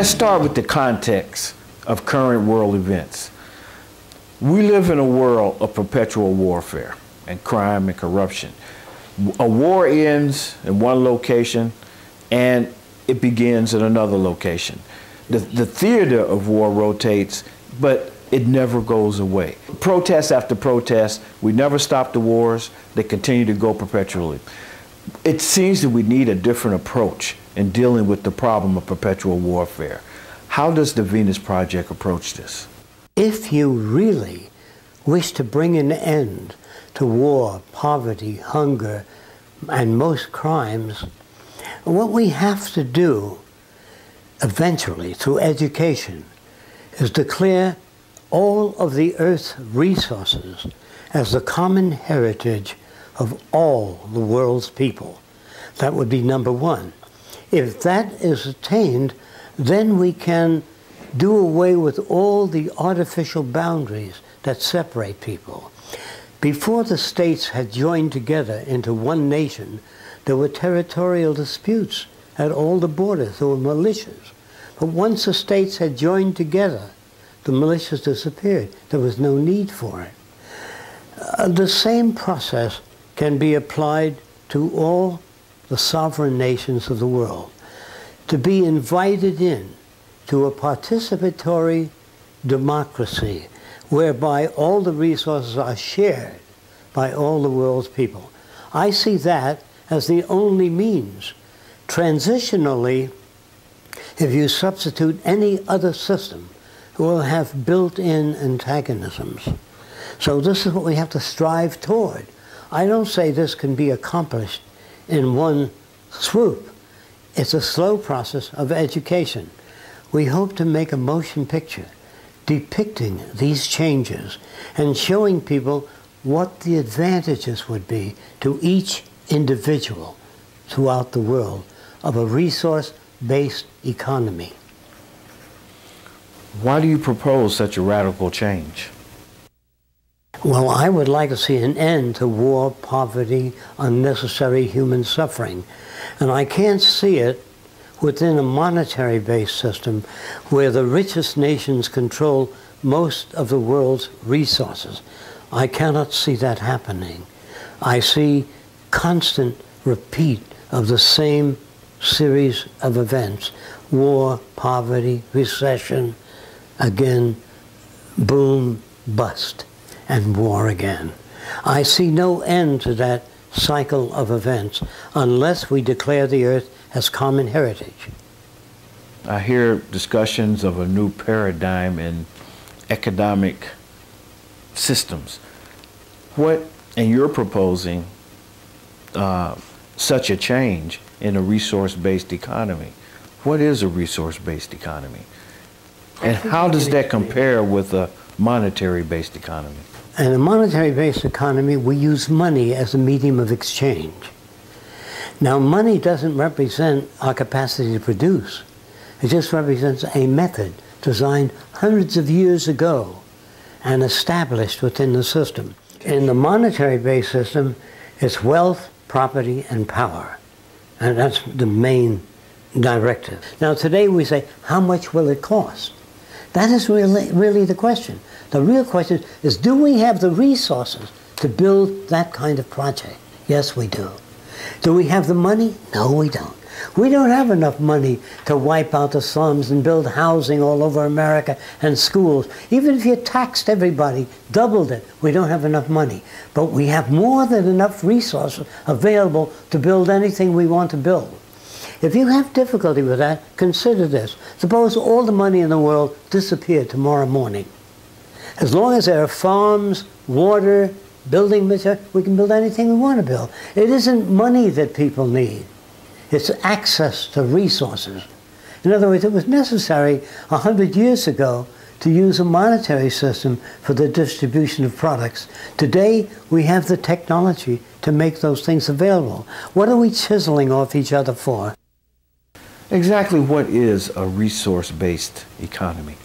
Let's start with the context of current world events. We live in a world of perpetual warfare and crime and corruption. A war ends in one location and it begins in another location. The theater of war rotates, but it never goes away. Protest after protest, we never stop the wars, they continue to go perpetually. It seems that we need a different approach in dealing with the problem of perpetual warfare. How does the Venus Project approach this? If you really wish to bring an end to war, poverty, hunger, and most crimes, what we have to do eventually through education is declare all of the Earth's resources as the common heritage of all the world's people. That would be number one. If that is attained, then we can do away with all the artificial boundaries that separate people. Before the states had joined together into one nation, there were territorial disputes at all the borders. There were militias. But once the states had joined together, the militias disappeared. There was no need for it. The same process can be applied to all the sovereign nations of the world. To be invited in to a participatory democracy whereby all the resources are shared by all the world's people. I see that as the only means. Transitionally, if you substitute any other system, it will have built-in antagonisms. So this is what we have to strive toward. I don't say this can be accomplished in one swoop. It's a slow process of education. We hope to make a motion picture depicting these changes and showing people what the advantages would be to each individual throughout the world of a resource-based economy. Why do you propose such a radical change? Well, I would like to see an end to war, poverty, unnecessary human suffering. And I can't see it within a monetary-based system where the richest nations control most of the world's resources. I cannot see that happening. I see constant repeat of the same series of events: war, poverty, recession, again, boom, bust, and war again. I see no end to that cycle of events unless we declare the earth as common heritage. I hear discussions of a new paradigm in economic systems. And you're proposing such a change in a resource-based economy. What is a resource-based economy? And how does that compare with a monetary-based economy? In a monetary-based economy, we use money as a medium of exchange. Now, money doesn't represent our capacity to produce. It just represents a method designed hundreds of years ago and established within the system. In the monetary-based system, it's wealth, property, and power. And that's the main directive. Now, today we say, how much will it cost? That is really the question. The real question is, do we have the resources to build that kind of project? Yes, we do. Do we have the money? No, we don't. We don't have enough money to wipe out the slums and build housing all over America and schools. Even if you taxed everybody, doubled it, we don't have enough money. But we have more than enough resources available to build anything we want to build. If you have difficulty with that, consider this. Suppose all the money in the world disappeared tomorrow morning. As long as there are farms, water, building material, we can build anything we want to build. It isn't money that people need. It's access to resources. In other words, it was necessary 100 years ago to use a monetary system for the distribution of products. Today, we have the technology to make those things available. What are we chiseling off each other for? Exactly what is a resource-based economy?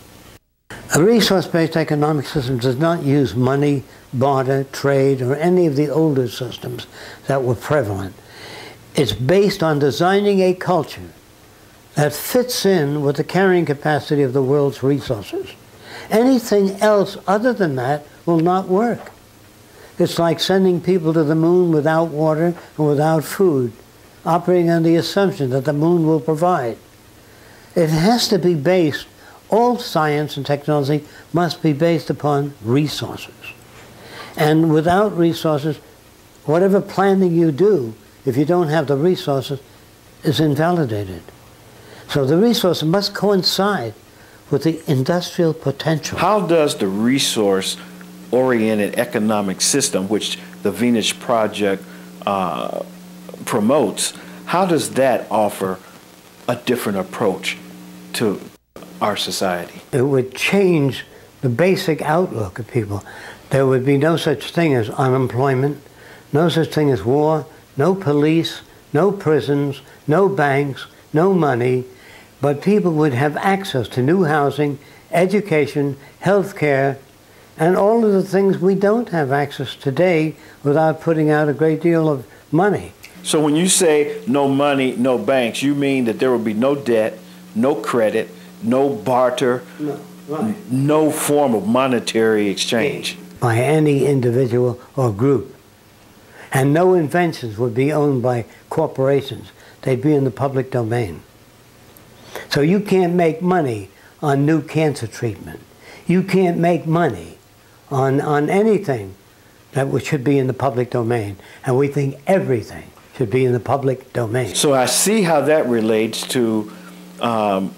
A resource-based economic system does not use money, barter, trade, or any of the older systems that were prevalent. It's based on designing a culture that fits in with the carrying capacity of the world's resources. Anything else other than that will not work. It's like sending people to the moon without water and without food, operating on the assumption that the moon will provide. It has to be based, all science and technology must be based upon resources. And without resources, whatever planning you do, if you don't have the resources, is invalidated. So the resources must coincide with the industrial potential. How does the resource-oriented economic system, which the Venus Project promotes, how does that offer a different approach to our society? It would change the basic outlook of people. There would be no such thing as unemployment, no such thing as war, no police, no prisons, no banks, no money, but people would have access to new housing, education, health care, and all of the things we don't have access today without putting out a great deal of money. So when you say no money, no banks, you mean that there will be no debt, no credit, no barter, no form of monetary exchange by any individual or group. And no inventions would be owned by corporations. They'd be in the public domain. So you can't make money on new cancer treatment. You can't make money on anything that should be in the public domain. And we think everything should be in the public domain. So I see how that relates to the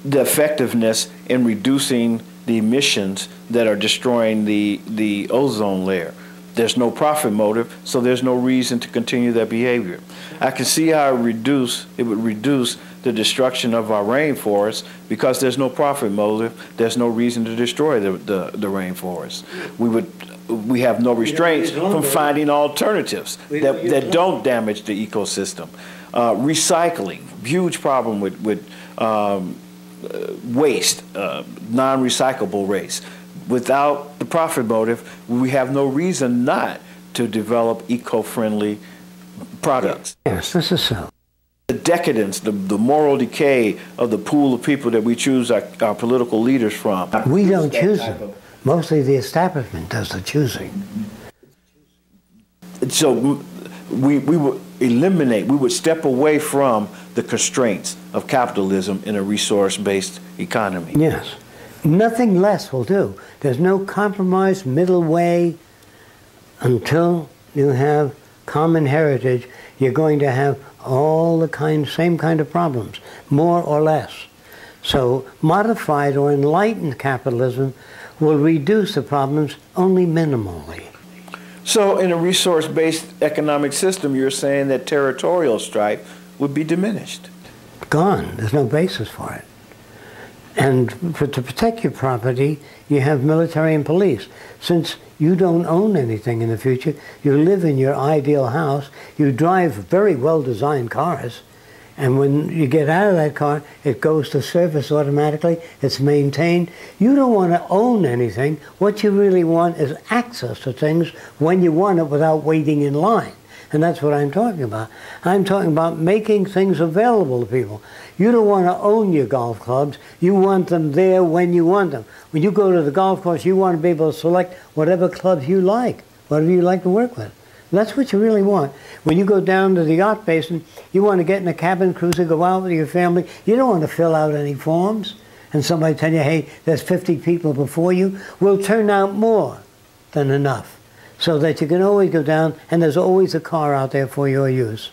effectiveness in reducing the emissions that are destroying the ozone layer. There's no profit motive, so there's no reason to continue that behavior. I can see how it would reduce the destruction of our rainforests because there's no profit motive. There's no reason to destroy the rainforest. We have no restraints from finding alternatives that don't damage the ecosystem. Recycling, huge problem with waste, non-recyclable waste. Without the profit motive, we have no reason not to develop eco-friendly products. Yes, this is so. The decadence, the moral decay of the pool of people that we choose our political leaders from. We don't choose them. Mostly the establishment does the choosing. So we would eliminate, we would step away from the constraints of capitalism in a resource-based economy. Yes. Nothing less will do. There's no compromise middle way. Until you have common heritage, you're going to have all the same kind of problems, more or less. So modified or enlightened capitalism will reduce the problems only minimally. So in a resource-based economic system, you're saying that territorial strife would be diminished? Gone. There's no basis for it. And to protect your property, you have military and police. Since you don't own anything in the future, you live in your ideal house, you drive very well-designed cars, and when you get out of that car, it goes to service automatically, it's maintained. You don't want to own anything. What you really want is access to things when you want it without waiting in line. And that's what I'm talking about. I'm talking about making things available to people. You don't want to own your golf clubs. You want them there when you want them. When you go to the golf course, you want to be able to select whatever clubs you like, whatever you like to work with. That's what you really want. When you go down to the yacht basin, you want to get in a cabin cruiser, go out with your family. You don't want to fill out any forms and somebody tell you, hey, there's 50 people before you. We'll turn out more than enough, so that you can always go down and there's always a car out there for your use.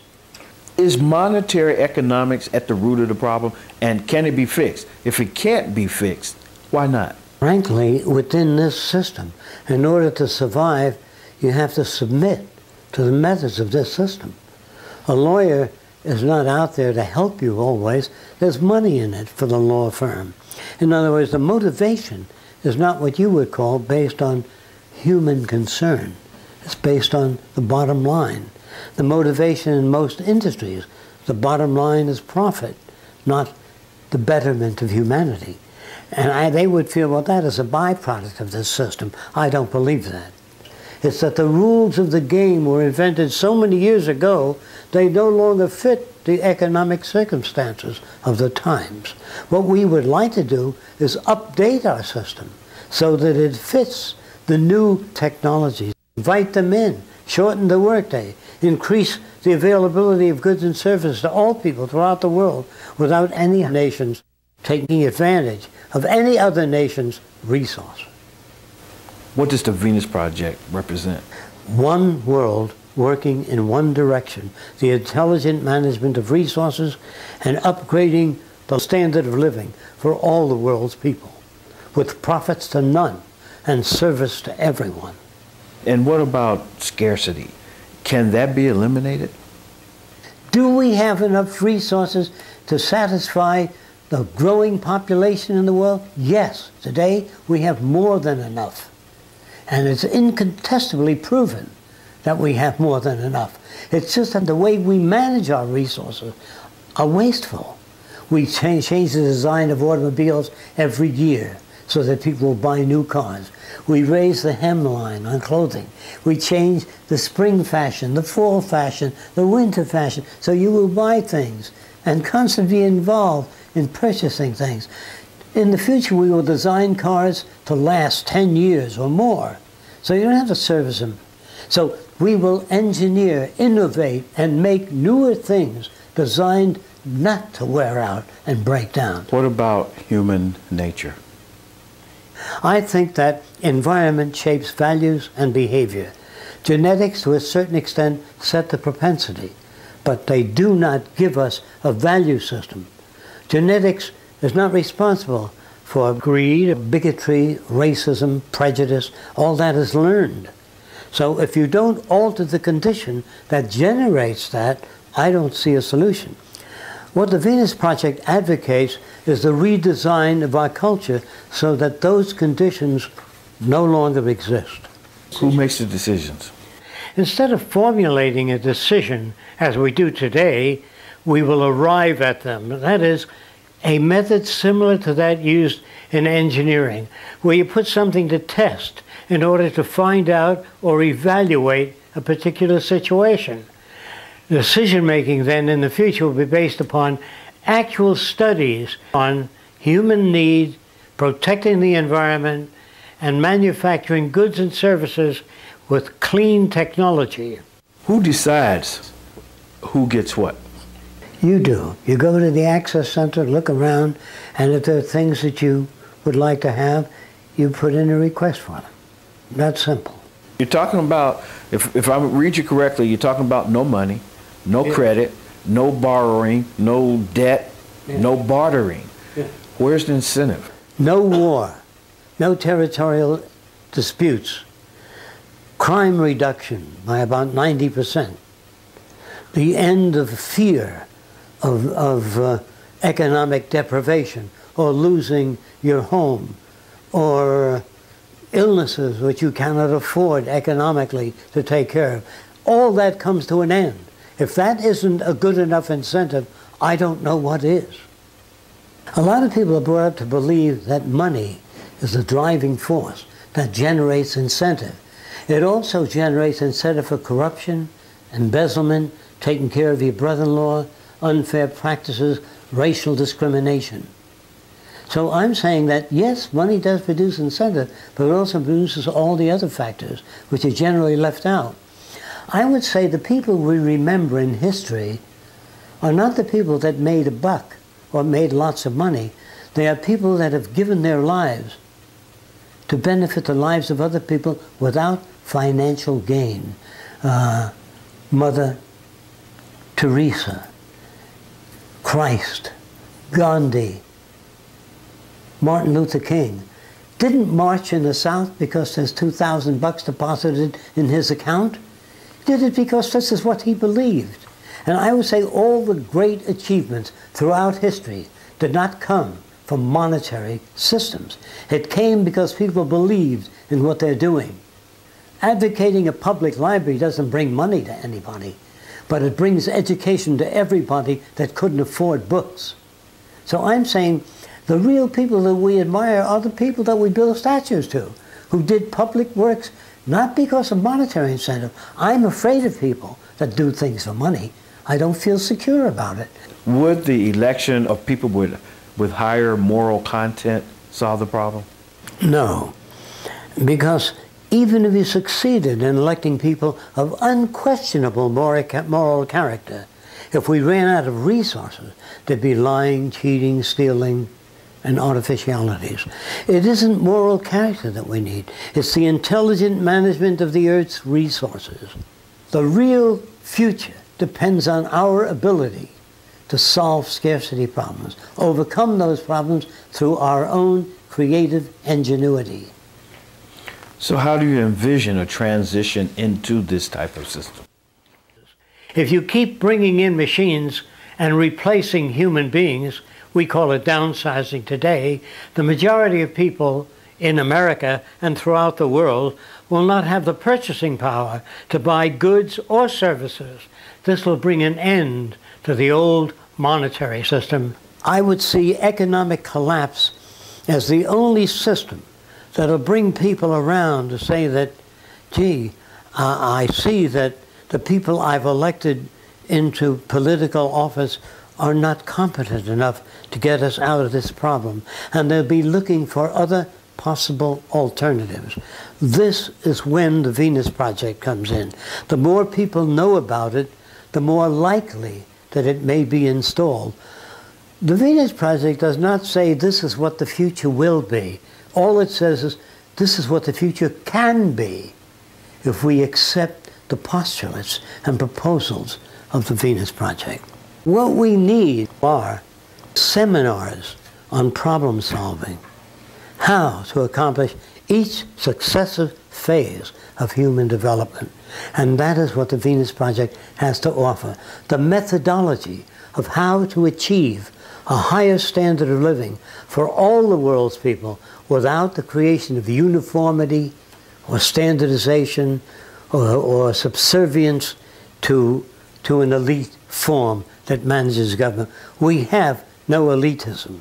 Is monetary economics at the root of the problem, and can it be fixed? If it can't be fixed, why not? Frankly, within this system, in order to survive, you have to submit to the methods of this system. A lawyer is not out there to help you always. There's money in it for the law firm. In other words, the motivation is not what you would call based on human concern. It's based on the bottom line. The motivation in most industries, the bottom line is profit, not the betterment of humanity. And they would feel, well, that is a byproduct of this system. I don't believe that. It's that the rules of the game were invented so many years ago, they no longer fit the economic circumstances of the times. What we would like to do is update our system so that it fits the new technologies. Invite them in, shorten the workday, increase the availability of goods and services to all people throughout the world without any nations taking advantage of any other nation's resource. What does the Venus Project represent? One world working in one direction, the intelligent management of resources and upgrading the standard of living for all the world's people, with profits to none and service to everyone. And what about scarcity? Can that be eliminated? Do we have enough resources to satisfy the growing population in the world? Yes. Today we have more than enough. And it's incontestably proven that we have more than enough. It's just that the way we manage our resources are wasteful. We change the design of automobiles every year so that people will buy new cars. We raise the hemline on clothing. We change the spring fashion, the fall fashion, the winter fashion, so you will buy things and constantly be involved in purchasing things. In the future, we will design cars to last 10 years or more, so you don't have to service them. So we will engineer, innovate, and make newer things designed not to wear out and break down. What about human nature? I think that environment shapes values and behavior. Genetics, to a certain extent, set the propensity, but they do not give us a value system. Genetics is not responsible for greed, bigotry, racism, prejudice. All that is learned. So if you don't alter the condition that generates that, I don't see a solution. What the Venus Project advocates is the redesign of our culture so that those conditions no longer exist. Who makes the decisions? Instead of formulating a decision, as we do today, we will arrive at them. That is, a method similar to that used in engineering, where you put something to test in order to find out or evaluate a particular situation. Decision-making then in the future will be based upon actual studies on human need, protecting the environment, and manufacturing goods and services with clean technology. Who decides who gets what? You do. You go to the Access Center, look around, and if there are things that you would like to have, you put in a request for them. That's simple. You're talking about, if I read you correctly, you're talking about no money, no credit, no borrowing, no debt, no bartering. Where's the incentive? No war, no territorial disputes, crime reduction by about 90%, the end of fear of economic deprivation or losing your home or illnesses which you cannot afford economically to take care of. All that comes to an end. If that isn't a good enough incentive, I don't know what is. A lot of people are brought up to believe that money is the driving force that generates incentive. It also generates incentive for corruption, embezzlement, taking care of your brother-in-law, unfair practices, racial discrimination. So I'm saying that, yes, money does produce incentive, but it also produces all the other factors, which are generally left out. I would say the people we remember in history are not the people that made a buck or made lots of money. They are people that have given their lives to benefit the lives of other people without financial gain. Mother Teresa, Christ, Gandhi, Martin Luther King didn't march in the South because there's $2,000 deposited in his account. He did it because this is what he believed. And I would say all the great achievements throughout history did not come from monetary systems. It came because people believed in what they're doing. Advocating a public library doesn't bring money to anybody, but it brings education to everybody that couldn't afford books. So I'm saying the real people that we admire are the people that we build statues to, who did public works not because of monetary incentive. I'm afraid of people that do things for money. I don't feel secure about it. Would the election of people with higher moral content solve the problem? No, because even if you succeeded in electing people of unquestionable moral character, if we ran out of resources, there'd be lying, cheating, stealing, and artificialities. It isn't moral character that we need. It's the intelligent management of the Earth's resources. The real future depends on our ability to solve scarcity problems, overcome those problems through our own creative ingenuity. So how do you envision a transition into this type of system? If you keep bringing in machines and replacing human beings, we call it downsizing today, the majority of people in America and throughout the world will not have the purchasing power to buy goods or services. This will bring an end to the old monetary system. I would see economic collapse as the only system that'll bring people around to say that, gee, I see that the people I've elected into political office are not competent enough to get us out of this problem, and they'll be looking for other possible alternatives. This is when the Venus Project comes in. The more people know about it, the more likely that it may be installed. The Venus Project does not say this is what the future will be. All it says is this is what the future can be if we accept the postulates and proposals of the Venus Project. What we need are seminars on problem solving, how to accomplish each successive phase of human development. And that is what the Venus Project has to offer. The methodology of how to achieve a higher standard of living for all the world's people without the creation of uniformity or standardization or subservience to an elite form that manages government. We have no elitism.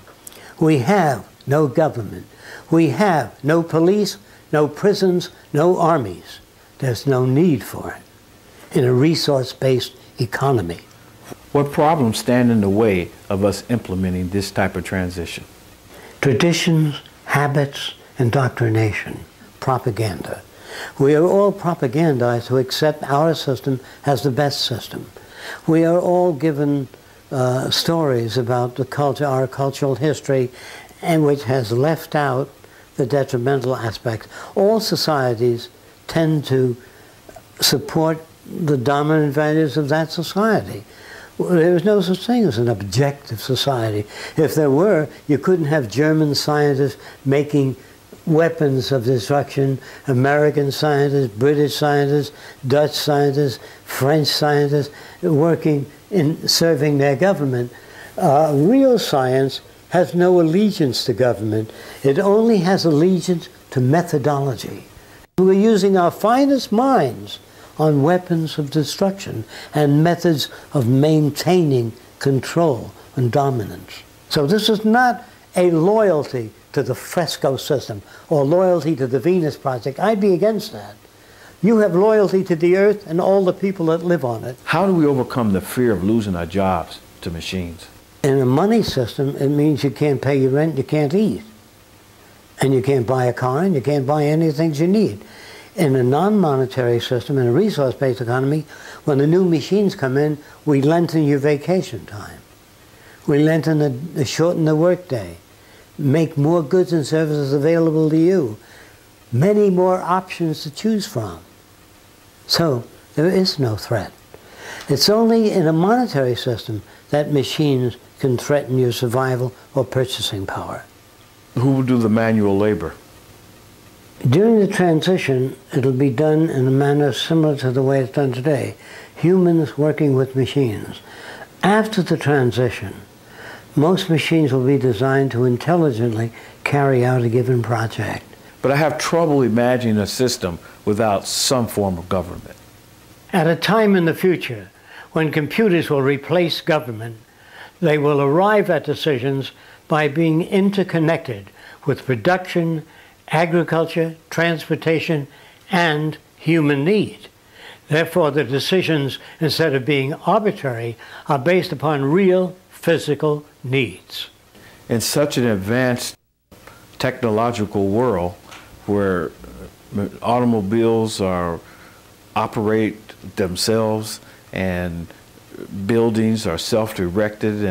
We have no government. We have no police, no prisons, no armies. There's no need for it in a resource-based economy. What problems stand in the way of us implementing this type of transition? Traditions, habits, indoctrination, propaganda. We are all propagandized to accept our system as the best system. We are all given stories about the culture, our cultural history, and which has left out the detrimental aspects. All societies tend to support the dominant values of that society. There is no such thing as an objective society. If there were, you couldn't have German scientists making weapons of destruction, American scientists, British scientists, Dutch scientists, French scientists working in serving their government. Real science has no allegiance to government. It only has allegiance to methodology. We're using our finest minds on weapons of destruction and methods of maintaining control and dominance. So this is not a loyalty to the Fresco system or loyalty to the Venus Project. I'd be against that. You have loyalty to the Earth and all the people that live on it. How do we overcome the fear of losing our jobs to machines? In a money system, it means you can't pay your rent, you can't eat. And you can't buy a car, and you can't buy any things you need. In a non-monetary system, in a resource-based economy, when the new machines come in, we lengthen your vacation time. We shorten the workday, make more goods and services available to you, many more options to choose from. So there is no threat. It's only in a monetary system that machines can threaten your survival or purchasing power. Who will do the manual labor? During the transition, it'll be done in a manner similar to the way it's done today. Humans working with machines. After the transition, most machines will be designed to intelligently carry out a given project. But I have trouble imagining a system without some form of government. At a time in the future when computers will replace government, they will arrive at decisions by being interconnected with production, agriculture, transportation, and human need. Therefore, the decisions, instead of being arbitrary, are based upon real physical needs. In such an advanced technological world where automobiles operate themselves and buildings are self-directed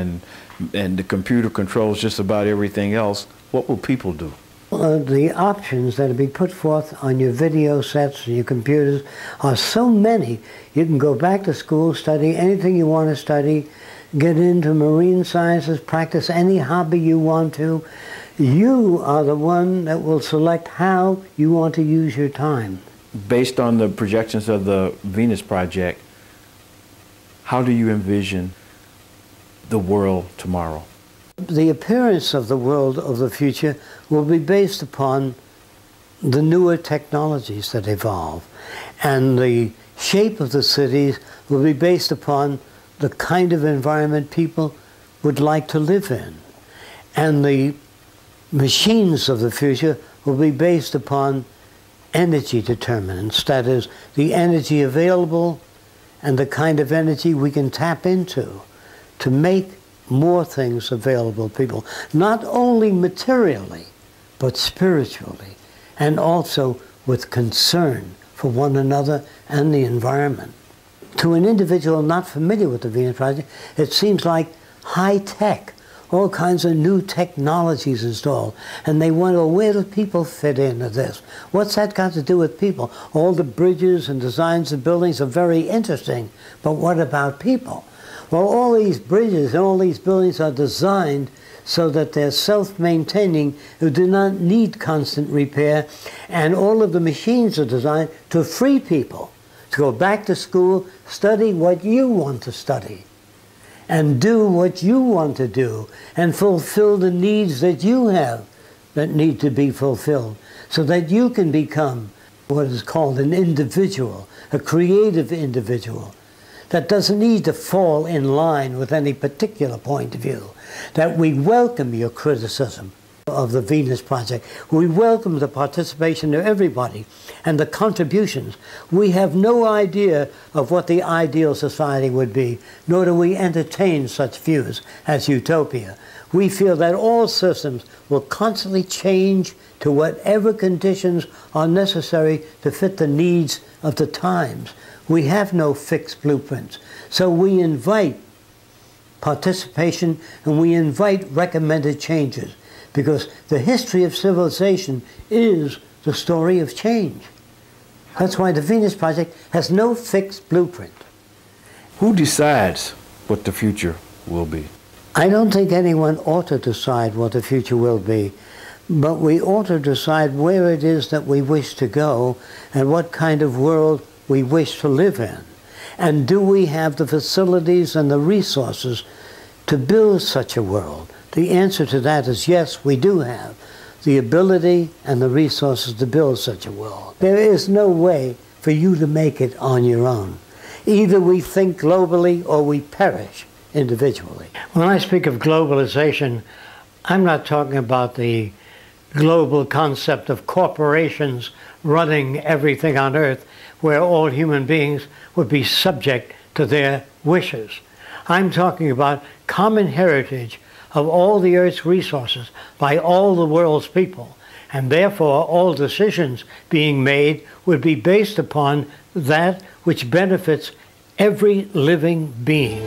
and the computer controls just about everything else, what will people do? The options that will be put forth on your video sets and your computers are so many. You can go back to school, study anything you want to study, get into marine sciences, practice any hobby you want to. You are the one that will select how you want to use your time. Based on the projections of the Venus Project, how do you envision the world tomorrow? The appearance of the world of the future will be based upon the newer technologies that evolve. And the shape of the cities will be based upon the kind of environment people would like to live in. And the machines of the future will be based upon energy determinants, that is, the energy available and the kind of energy we can tap into to make more things available to people, not only materially, but spiritually, and also with concern for one another and the environment. To an individual not familiar with the Venus Project, it seems like high tech, all kinds of new technologies installed, and they wonder, where do people fit into this? What's that got to do with people? All the bridges and designs of buildings are very interesting, but what about people? Well, all these bridges and all these buildings are designed so that they're self-maintaining, who do not need constant repair, and all of the machines are designed to free people, to go back to school, study what you want to study, and do what you want to do, and fulfill the needs that you have that need to be fulfilled, so that you can become what is called an individual, a creative individual, that doesn't need to fall in line with any particular point of view, that we welcome your criticism of the Venus Project. We welcome the participation of everybody and the contributions. We have no idea of what the ideal society would be, nor do we entertain such views as utopia. We feel that all systems will constantly change to whatever conditions are necessary to fit the needs of the times. We have no fixed blueprints, so we invite participation and we invite recommended changes, because the history of civilization is the story of change. That's why the Venus Project has no fixed blueprint. Who decides what the future will be? I don't think anyone ought to decide what the future will be, but we ought to decide where it is that we wish to go and what kind of world we wish to live in. And do we have the facilities and the resources to build such a world? The answer to that is yes, we do have the ability and the resources to build such a world. There is no way for you to make it on your own. Either we think globally or we perish individually. When I speak of globalization, I'm not talking about the global concept of corporations running everything on Earth, where all human beings would be subject to their wishes. I'm talking about common heritage of all the Earth's resources by all the world's people, and therefore all decisions being made would be based upon that which benefits every living being.